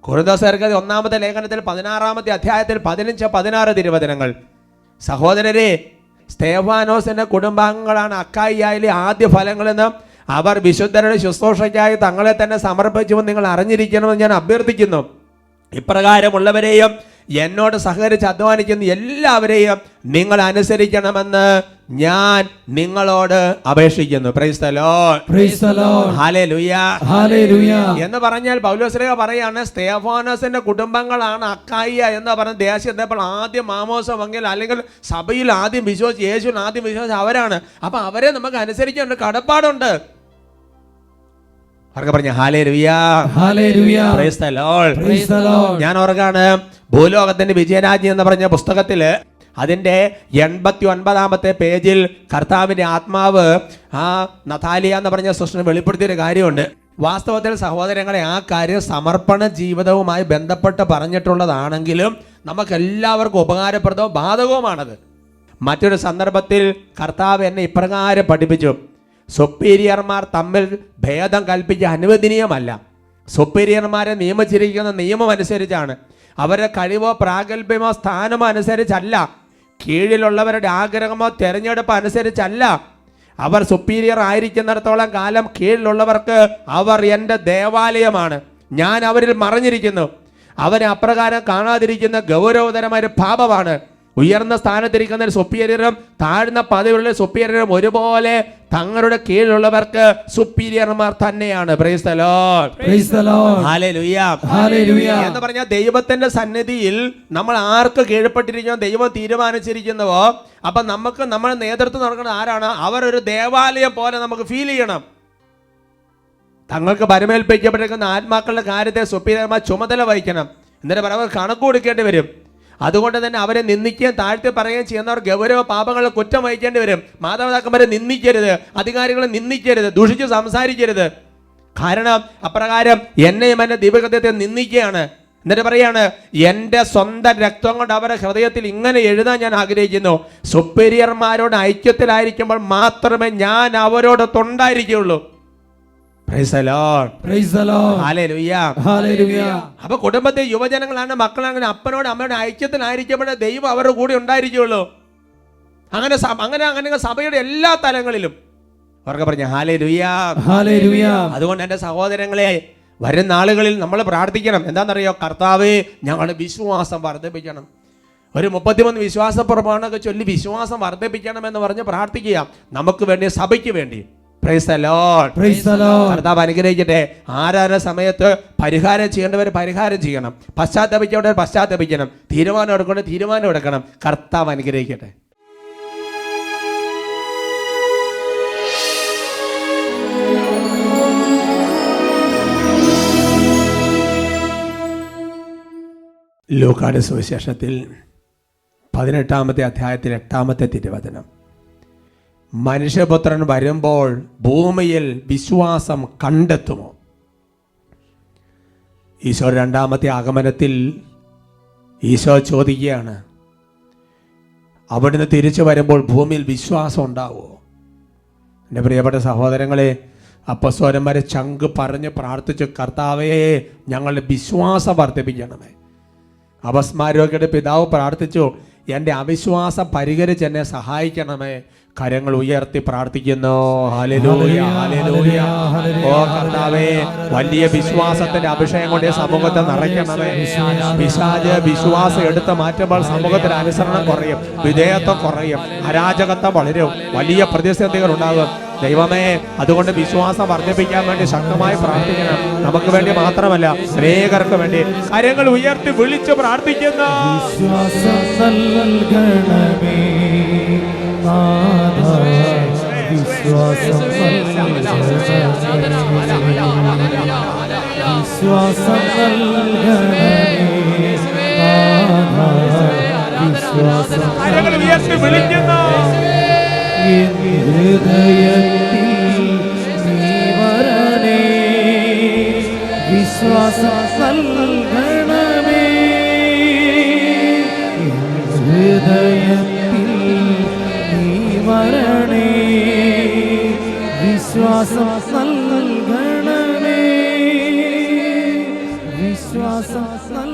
കൊരിന്തോസ്യർക്ക് 1-ാമത്തെ ലേഖനത്തിൽ 16-ാമത്തെ അധ്യായത്തിൽ 15-16 തിരുവചനങ്ങൾ. സഹോദരരെ, സ്തേഫാനോസിന്റെ കുടുംബാംഗങ്ങളാണ് അക്കായിയായിലെ ആദ്യ ഫലങ്ങളെന്ന് അവർ വിശുദ്ധരുടെ ശുശ്രൂഷയ്ക്കായി തങ്ങളെ തന്നെ സമർപ്പിച്ചുവെന്ന് നിങ്ങൾ അറിഞ്ഞിരിക്കണമെന്ന് ഞാൻ അഭ്യർത്ഥിക്കുന്നു. ഇപ്രകാരമുള്ളവരെയും എന്നോട് സഹകരിച്ച് അധ്വാനിക്കുന്ന എല്ലാവരെയും നിങ്ങൾ അനുസരിക്കണമെന്ന് ഞാൻ നിങ്ങളോട് അപേക്ഷിക്കുന്നു. Price the Lord, praise the Lord, hallelujah, hallelujah. എന്ന് പറഞ്ഞാൽ പൗലോസ്ലീഹ പറയാണ്, സ്തേഫാനോസിന്റെ കുടുംബങ്ങളാണ് അക്കായിയ എന്ന് പറഞ്ഞ ദേശം എത്തിയപ്പോൾ ആദ്യം മാമോസമെങ്കിൽ അല്ലെങ്കിൽ സഭയിൽ ആദ്യം വിശ്വസിച്ച്, യേശുവിൽ ആദ്യം വിശ്വസിച്ച് അവരാണ്. അപ്പൊ അവരെ നമുക്ക് അനുസരിക്കാനുള്ള കടപ്പാടുണ്ട്. അവർക്ക് പറഞ്ഞ hallelujah, hallelujah, price the Lord, praise the Lord. ഞാൻ ഓർക്കാണ് ഭൂലോകത്തിന്റെ വിജയരാജ്ഞി എന്ന് പറഞ്ഞ പുസ്തകത്തില് അതിന്റെ 89-ാമത്തെ പേജിൽ കർത്താവിന്റെ ആത്മാവ് ആ നതാലിയ എന്ന് പറഞ്ഞ സിസ്റ്ററിനെ വെളിപ്പെടുത്തിയൊരു കാര്യമുണ്ട്. വാസ്തവത്തിൽ സഹോദരങ്ങളെ, ആ കാര്യം സമർപ്പണ ജീവിതവുമായി ബന്ധപ്പെട്ട് പറഞ്ഞിട്ടുള്ളതാണെങ്കിലും നമുക്ക് എല്ലാവർക്കും ഉപകാരപ്രദവും ബാധകവുമാണത്. മറ്റൊരു സന്ദർഭത്തിൽ കർത്താവ് എന്നെ ഇപ്രകാരം പഠിപ്പിച്ചു: സുപ്പീരിയർമാർ തമ്മിൽ ഭേദം കൽപ്പിക്കുക അനുവദനീയമല്ല. സുപ്പീരിയർമാരെ നിയമിച്ചിരിക്കുന്ന നിയമം അനുസരിച്ചാണ്. അവരുടെ കഴിവോ പ്രാഗൽഭ്യമോ സ്ഥാനമോ അനുസരിച്ചല്ല. കീഴിലുള്ളവരുടെ ആഗ്രഹമോ തിരഞ്ഞെടുപ്പ് അനുസരിച്ചല്ല. അവർ സുപ്പീരിയർ ആയിരിക്കുന്നിടത്തോളം കാലം കീഴിലുള്ളവർക്ക് അവർ എൻ്റെ ദേവാലയമാണ്. ഞാൻ അവരിൽ മറഞ്ഞിരിക്കുന്നു. അവരെ അപ്രകാരം കാണാതിരിക്കുന്ന ഗൗരവതരമായ ഒരു പാപമാണ്. ഉയർന്ന സ്ഥാനത്തിരിക്കുന്ന സുപ്പീരിയറും താഴ്ന്ന പദവിയുള്ള സുപ്പീരിയറും ഒരുപോലെ തങ്ങളുടെ കീഴിലുള്ളവർക്ക് സുപ്പീരിയർമാർ തന്നെയാണ്. Price the Lord, praise the Lord, hallelujah, hallelujah. എന്ന് പറഞ്ഞാൽ ദൈവത്തിന്റെ സന്നിധിയിൽ നമ്മൾ ആർക്ക് കീഴ്പ്പെട്ടിരിക്കുന്നോ ദൈവം തീരുമാനിച്ചിരിക്കുന്നുവോ, അപ്പൊ നമുക്ക് നമ്മുടെ നേതൃത്വം നടക്കുന്നത് ആരാണ്? അവർ ഒരു ദേവാലയം പോലെ നമുക്ക് ഫീൽ ചെയ്യണം. തങ്ങൾക്ക് പരമേൽപ്പിക്കപ്പെട്ടിരിക്കുന്ന ആത്മാക്കളുടെ കാര്യത്തെ സുപ്പീരിയർമാർ ചുമതല വഹിക്കണം. എന്നിട്ട് അവർ കണക്ക് കൊടുക്കേണ്ടി വരും. അതുകൊണ്ട് തന്നെ അവരെ നിന്ദിക്കുകയും താഴ്ത്തി പറയുകയും ചെയ്യുന്നവർ ഗൗരവ പാപങ്ങളെ കുറ്റം വഹിക്കേണ്ടി വരും. മാതാപിതാക്കന്മാരെ നിന്ദിക്കരുത്, അധികാരികളെ നിന്ദിക്കരുത്, ദൂഷിച്ച് സംസാരിക്കരുത്. കാരണം അപ്രകാരം എന്നെയും എൻ്റെ ദിവ്യഹൃദയത്തെ നിന്ദിക്കുകയാണ്. എന്നിട്ട് പറയാണ്, എൻ്റെ സ്വന്തം രക്തം കൊണ്ട് അവരുടെ ഹൃദയത്തിൽ ഇങ്ങനെ എഴുതാൻ ഞാൻ ആഗ്രഹിക്കുന്നു: സുപ്പീരിയർമാരോട് ഐക്യത്തിലായിരിക്കുമ്പോൾ മാത്രമേ ഞാൻ അവരോടൊത്തുണ്ടായിരിക്കുകയുള്ളൂ. Praise the Lord, praise the Lord, hallelujah, hallelujah. അപ്പൊ കുടുംബത്തെ യുവജനങ്ങളാണ്, മക്കളാണ്, അപ്പനോട് അമ്മയുടെ ഐക്യത്തിലായിരിക്കുമ്പോഴേ ദൈവം അവരുടെ കൂടെ ഉണ്ടായിരിക്കുകയുള്ളൂ. അങ്ങനെ സഭയുടെ എല്ലാ തലങ്ങളിലും അവർക്ക് പറഞ്ഞ ഹല്ലേലൂയ, ഹല്ലേലൂയ. അതുകൊണ്ട് എൻ്റെ സഹോദരങ്ങളെ, വരുന്ന നാളുകളിൽ നമ്മൾ പ്രാർത്ഥിക്കണം. എന്താണെന്നറിയോ? കർത്താവേ, ഞങ്ങളുടെ വിശ്വാസം വർദ്ധിപ്പിക്കണം. ഒരു 33 വിശ്വാസ പ്രമാണമൊക്കെ ചൊല്ലി വിശ്വാസം വർദ്ധിപ്പിക്കണം എന്ന് പറഞ്ഞ് പ്രാർത്ഥിക്കുക. നമുക്ക് വേണ്ടി, സഭയ്ക്ക് വേണ്ടി. Price the Lord, praise the Lord. കർത്താവ് അനുഗ്രഹിക്കട്ടെ. ആരാധന സമയത്ത് പരിഹാരം ചെയ്യേണ്ടവർ പരിഹാരം ചെയ്യണം, പശ്ചാത്തപിക്കേണ്ടവർ പശ്ചാത്തപിക്കണം, തീരുമാനം എടുക്കേണ്ടവർ തീരുമാനം എടുക്കണം. കർത്താവ് അനുഗ്രഹിക്കട്ടെ. ലൂക്കായുടെ സുവിശേഷത്തിൽ 18-ാമത്തെ അധ്യായത്തിൽ 8-ാമത്തെ തിരുവചനം: മനുഷ്യപുത്രൻ വരുമ്പോൾ ഭൂമിയിൽ വിശ്വാസം കണ്ടെത്തുമോ? ഈശോ 2-ാമത്തെ ആഗമനത്തിൽ ഈശോ ചോദിക്കുകയാണ്, അവിടുന്ന് തിരിച്ചു വരുമ്പോൾ ഭൂമിയിൽ വിശ്വാസം ഉണ്ടാവുമോ? എൻ്റെ പ്രിയപ്പെട്ട സഹോദരങ്ങളെ, അപ്പസ്തോലന്മാരെ ചങ്ക് പറഞ്ഞ് പ്രാർത്ഥിച്ചു, കർത്താവേ, ഞങ്ങളുടെ വിശ്വാസം വർദ്ധിപ്പിക്കണമേ. അപസ്മാരോഗ്യയുടെ പിതാവ് പ്രാർത്ഥിച്ചു, എൻ്റെ അവിശ്വാസം പരിഹരിച്ച് എന്നെ സഹായിക്കണമേ. കരങ്ങൾ ഉയർത്തി പ്രാർത്ഥിക്കുന്നു. Hallelujah, hallelujah. ഓ കർത്താവേ, വലിയ വിശ്വാസത്തിന്റെ അഭിഷേകം കൊണ്ട് സമൂഹത്തെ നിറയ്ക്കണമേ. പിശാച് വിശ്വാസം എടുത്ത് മാറ്റുമ്പോൾ സമൂഹത്തിൽ അനുസരണം കുറയും, വിധേയത്വം കുറയും, അരാജകത്വം വളരും, വലിയ പ്രതിസന്ധികൾ ഉണ്ടാകും. ദൈവമേ, അതുകൊണ്ട് വിശ്വാസം വർദ്ധിപ്പിക്കാൻ വേണ്ടി ശക്തമായി പ്രാർത്ഥിക്കണം. നമുക്ക് വേണ്ടി മാത്രമല്ല, അനേകർക്ക് വേണ്ടി. കരങ്ങൾ ഉയർത്തി വിളിച്ച് പ്രാർത്ഥിക്കുന്നു. വിശ്വാസം നൽകണമേ നാഥാ, വിശ്വാസം വിശ്വാസം നൽകണമേ നാഥാ, വിശ്വാസം കരങ്ങൾ ഉയർത്തി വിളിക്കുന്നു. ഹൃദയത്തിൽ നീ വരണേ, വിശ്വാസം നൽകണമേ. ഹൃദയത്തിൽ നീ വരണേ, വിശ്വാസം നൽകണമേ, വിശ്വാസം